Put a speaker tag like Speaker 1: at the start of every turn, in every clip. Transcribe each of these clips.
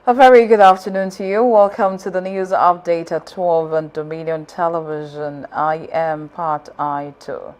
Speaker 1: A very good afternoon to you. Welcome to the news update at 12 on Dominion Television. I am Pat Aito.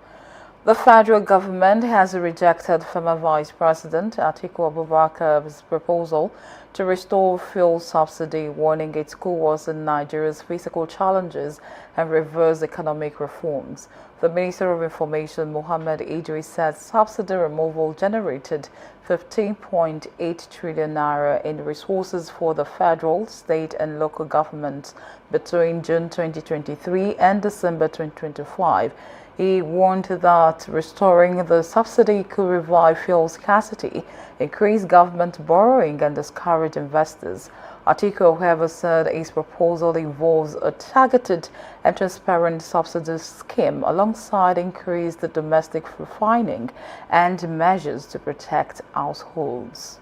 Speaker 1: The federal government has rejected former Vice President Atiku Abubakar's proposal to restore fuel subsidy, warning it could worsen Nigeria's fiscal challenges and reverse economic reforms. The Minister of Information, Mohammed Idris, said subsidy removal generated 15.8 trillion naira in resources for the federal, state and local governments between June 2023 and December 2025. He warned that restoring the subsidy could revive fuel scarcity, increase government borrowing and discourage investors. Atiku, however, said his proposal involves a targeted and transparent subsidy scheme alongside increased domestic refining and measures to protect households.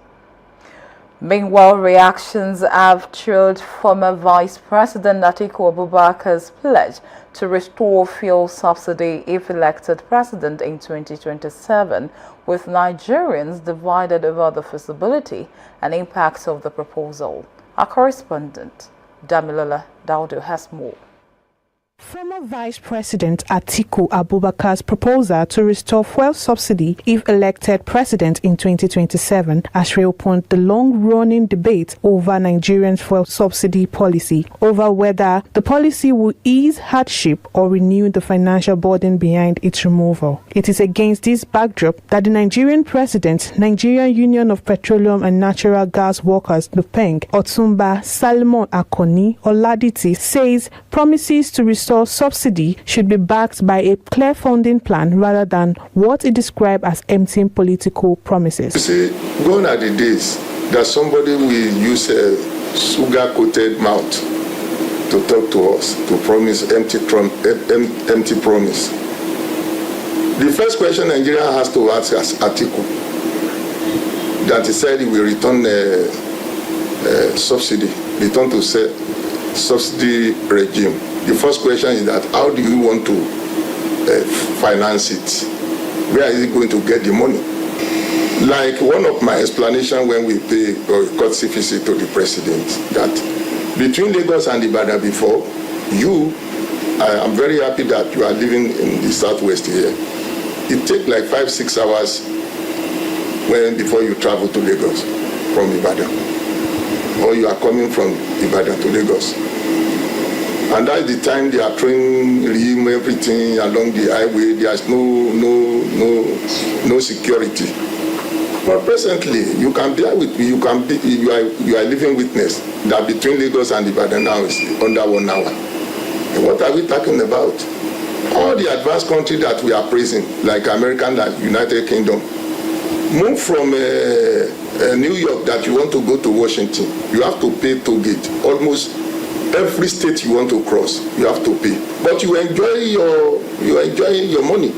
Speaker 1: Meanwhile, reactions have trailed former Vice President Atiku Abubakar's pledge to restore fuel subsidy if elected president in 2027, with Nigerians divided over the feasibility and impacts of the proposal. Our correspondent, Damilola Daudu, has more.
Speaker 2: Former Vice President Atiku Abubakar's proposal to restore fuel subsidy if elected president in 2027 has reopened the long-running debate over Nigeria's fuel subsidy policy, over whether the policy will ease hardship or renew the financial burden behind its removal. It is against this backdrop that the Nigerian president, Nigerian Union of Petroleum and Natural Gas Workers, NUPENG, Otumba Salmon Akoni Oladiti, says promises to restore subsidy should be backed by a clear funding plan rather than what it described as empty political promises.
Speaker 3: You see, gone are the days that somebody will use a sugar-coated mouth to talk to us, to promise empty promise. The first question Nigeria has to ask is Atiku, that he said he will return subsidy, return to subsidy regime. The first question is that how do you want to finance it? Where is it going to get the money? Like one of my explanations when we pay courtesy visit to the president, that between Lagos and Ibadan before, I am very happy that you are living in the southwest here. It takes like 5-6 hours before you travel to Lagos from Ibadan, or you are coming from Ibadan to Lagos. And that's the time they are throwing everything along the highway. There's no security. But presently, you can bear with me. You are living witness that between Lagos and Ibadan now is under 1 hour. And what are we talking about? All the advanced countries that we are praising, like America and United Kingdom, move from New York that you want to go to Washington, you have to pay toll gate. Almost every state you want to cross, you have to pay. But you enjoy your money.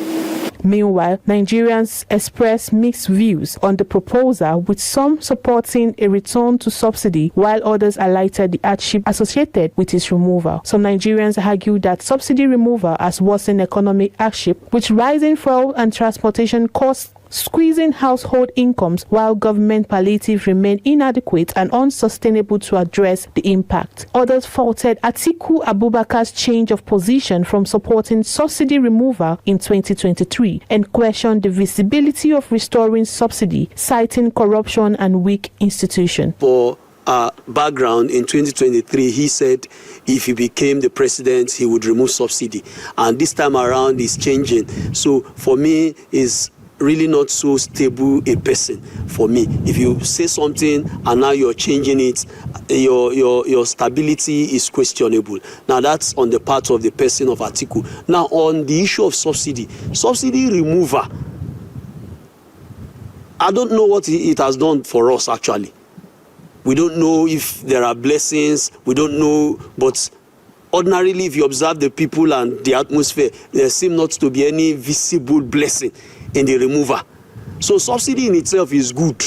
Speaker 2: Meanwhile, Nigerians expressed mixed views on the proposal, with some supporting a return to subsidy, while others highlighted the hardship associated with its removal. Some Nigerians argued that subsidy removal has worsened economic hardship, with rising fuel and transportation costs squeezing household incomes, while government palliatives remain inadequate and unsustainable to address the impact. Others faulted Atiku Abubakar's change of position from supporting subsidy removal in 2023 and questioned the visibility of restoring subsidy, citing corruption and weak institutions.
Speaker 4: For background, in 2023, he said if he became the president, he would remove subsidy. And this time around, he's changing. So for me, is really not so stable a person for me. If you say something and now you're changing it, your stability is questionable. Now that's on the part of the person of Atiku. Now on the issue of subsidy remover, I don't know what it has done for us actually. We don't know if there are blessings, we don't know, but ordinarily if you observe the people and the atmosphere, there seems not to be any visible blessing in the remover. So subsidy in itself is good,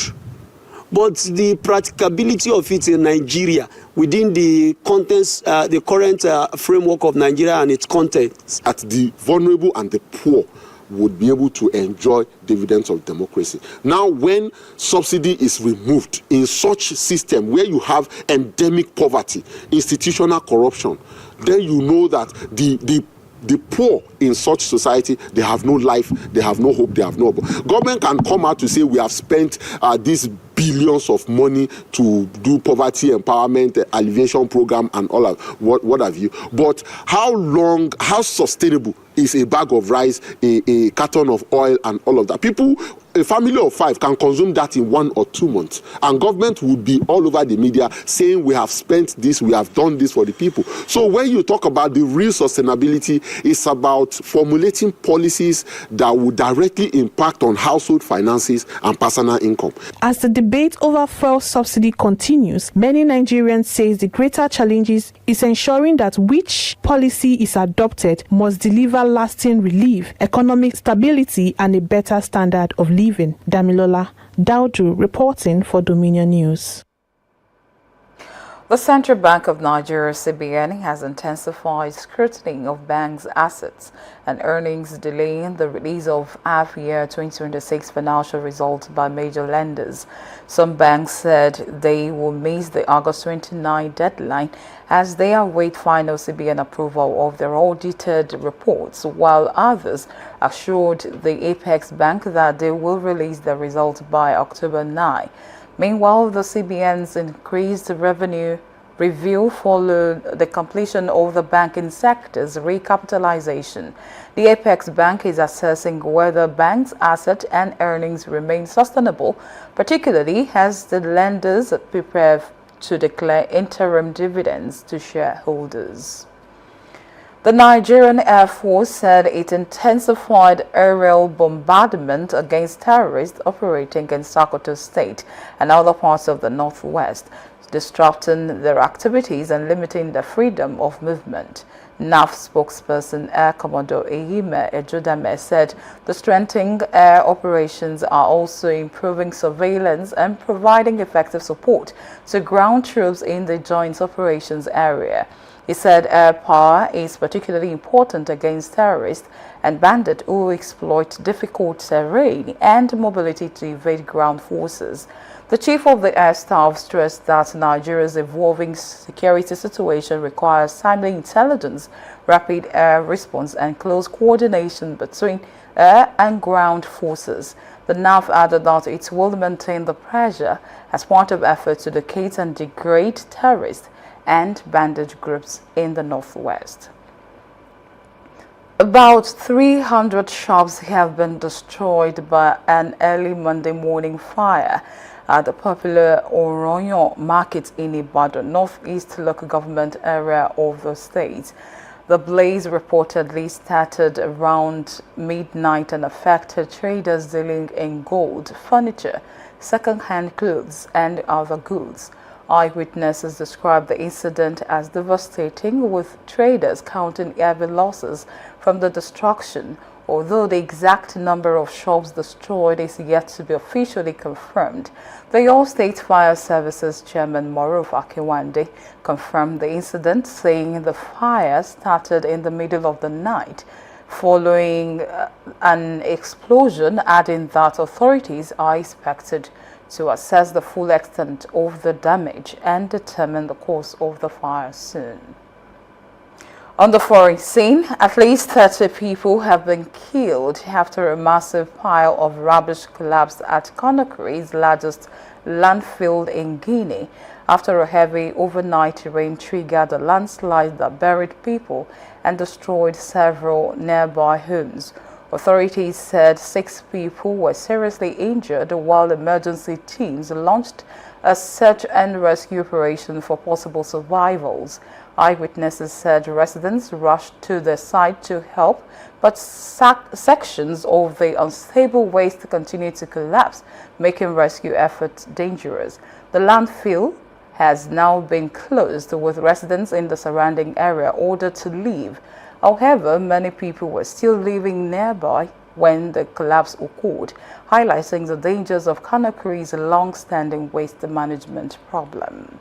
Speaker 4: but the practicability of it in Nigeria within the contents, the current framework of Nigeria and its contents.
Speaker 5: At the vulnerable and the poor, would be able to enjoy dividends of democracy. Now, when subsidy is removed in such system where you have endemic poverty, institutional corruption, then you know that the poor in such society, they have no life, they have no hope, they have no hope. Government can come out to say we have spent these billions of money to do poverty empowerment, alleviation program and all of what have you. But how sustainable is a bag of rice, a carton of oil and all of that? People, a family of 5 can consume that in 1 or 2 months. And government would be all over the media saying we have spent this, we have done this for the people. So when you talk about the real sustainability, it's about formulating policies that would directly impact on household finances and personal income.
Speaker 2: As the debate over fuel subsidy continues, many Nigerians say the greater challenges is ensuring that which policy is adopted must deliver lasting relief, economic stability, and a better standard of living. Damilola Daudu reporting for Dominion News.
Speaker 1: The Central Bank of Nigeria, CBN, has intensified scrutiny of banks' assets and earnings, delaying the release of half-year 2026 financial results by major lenders. Some banks said they will miss the August 29 deadline as they await final CBN approval of their audited reports, while others assured the Apex Bank that they will release the results by October 9. Meanwhile, the CBN's increased revenue review followed the completion of the banking sector's recapitalization. The Apex Bank is assessing whether banks' assets and earnings remain sustainable, particularly as the lenders prepare to declare interim dividends to shareholders. The Nigerian Air Force said it intensified aerial bombardment against terrorists operating in Sokoto State and other parts of the northwest, disrupting their activities and limiting their freedom of movement. NAF spokesperson Air Commodore Eyime Ejodame said the strengthening air operations are also improving surveillance and providing effective support to ground troops in the joint operations area. He said air power is particularly important against terrorists and bandits who exploit difficult terrain and mobility to evade ground forces. The chief of the air staff stressed that Nigeria's evolving security situation requires timely intelligence, rapid air response, and close coordination between air and ground forces. The NAF added that it will maintain the pressure as part of efforts to locate and degrade terrorists and bandit groups in the northwest. About 300 shops have been destroyed by an early Monday morning fire at the popular Oroyan market in Ibadan, northeast local government area of the state. The blaze reportedly started around midnight and affected traders dealing in gold, furniture, second-hand clothes, and other goods. Eyewitnesses described the incident as devastating, with traders counting heavy losses from the destruction, although the exact number of shops destroyed is yet to be officially confirmed. The Oyo State Fire Services Chairman Moruf Akiwande confirmed the incident, saying the fire started in the middle of the night following an explosion, adding that authorities are expected to assess the full extent of the damage and determine the cause of the fire soon. On the foreign scene, at least 30 people have been killed after a massive pile of rubbish collapsed at Conakry's largest landfill in Guinea after a heavy overnight rain triggered a landslide that buried people and destroyed several nearby homes. Authorities said 6 people were seriously injured while emergency teams launched a search and rescue operation for possible survivals. Eyewitnesses said residents rushed to the site to help, but sections of the unstable waste continued to collapse, making rescue efforts dangerous. The landfill has now been closed, with residents in the surrounding area ordered to leave. However, many people were still living nearby when the collapse occurred, highlighting the dangers of Conakry's long-standing waste management problem.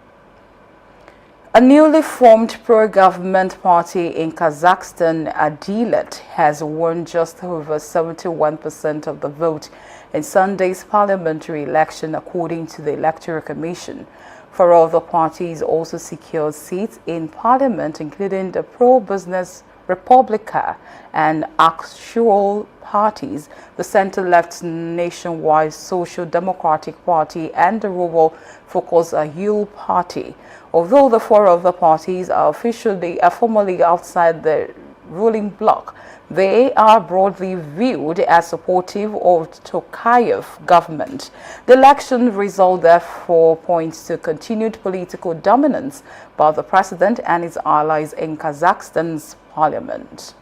Speaker 1: A newly formed pro-government party in Kazakhstan, Adilet, has won just over 71% of the vote in Sunday's parliamentary election, according to the Electoral Commission. 4 other parties also secured seats in parliament, including the pro-business Republika and actual parties, the center-left nationwide Social Democratic Party, and the rural-focused Ayul Party. Although the 4 other parties are formally outside the ruling bloc, they are broadly viewed as supportive of Tokayev government. The election result therefore points to continued political dominance by the president and his allies in Kazakhstan's parliament.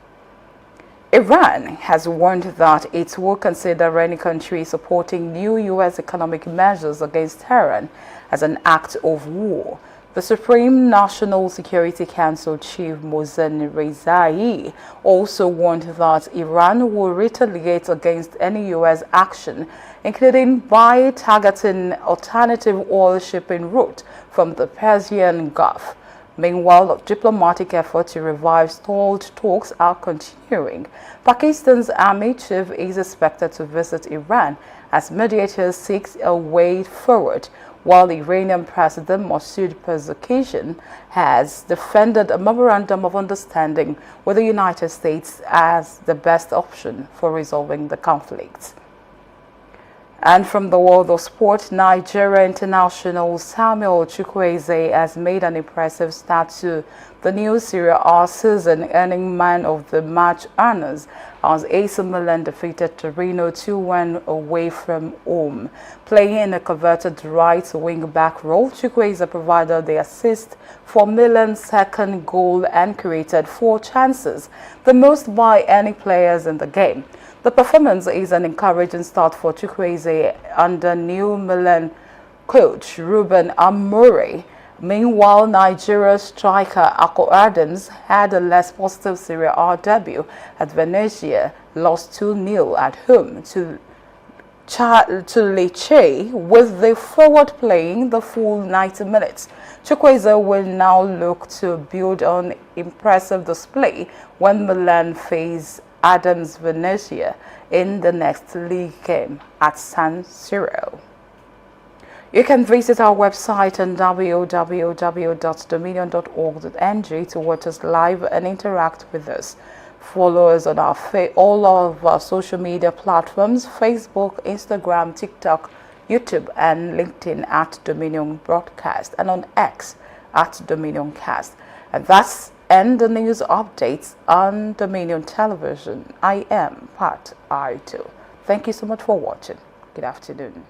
Speaker 1: Iran has warned that it will consider any country supporting new U.S. economic measures against Tehran as an act of war. The Supreme National Security Council Chief Mohsen Rezai also warned that Iran will retaliate against any U.S. action, including by targeting alternative oil shipping route from the Persian Gulf. Meanwhile, diplomatic efforts to revive stalled talks are continuing. Pakistan's army chief is expected to visit Iran as mediators seek a way forward, while the Iranian President Masoud Pezeshkian has defended a memorandum of understanding with the United States as the best option for resolving the conflict. And from the world of sport, Nigeria international Samuel Chukwueze has made an impressive start to the new Serie A season, earning Man of the Match honors as AC Milan defeated Torino 2-1 away from home. Playing in a converted right wing-back role, Chukwueze provided the assist for Milan's second goal and created 4 chances, the most by any players in the game. The performance is an encouraging start for Chukwueze under new Milan coach Ruben Amorim. Meanwhile, Nigeria's striker Akko Adams had a less positive Serie A debut at Venezia, lost 2-0 at home to Lecce, with the forward playing the full 90 minutes. Chukwueze will now look to build on impressive display when Milan face Adams Venezia in the next league game at San Siro. You can visit our website on www.dominion.org.ng to watch us live and interact with us. Follow us on all of our social media platforms: Facebook, Instagram, TikTok, YouTube, and LinkedIn at Dominion Broadcast, and on X at Dominion Cast. And that's end the news updates on Dominion Television. I am Pat I2. Thank you so much for watching. Good afternoon.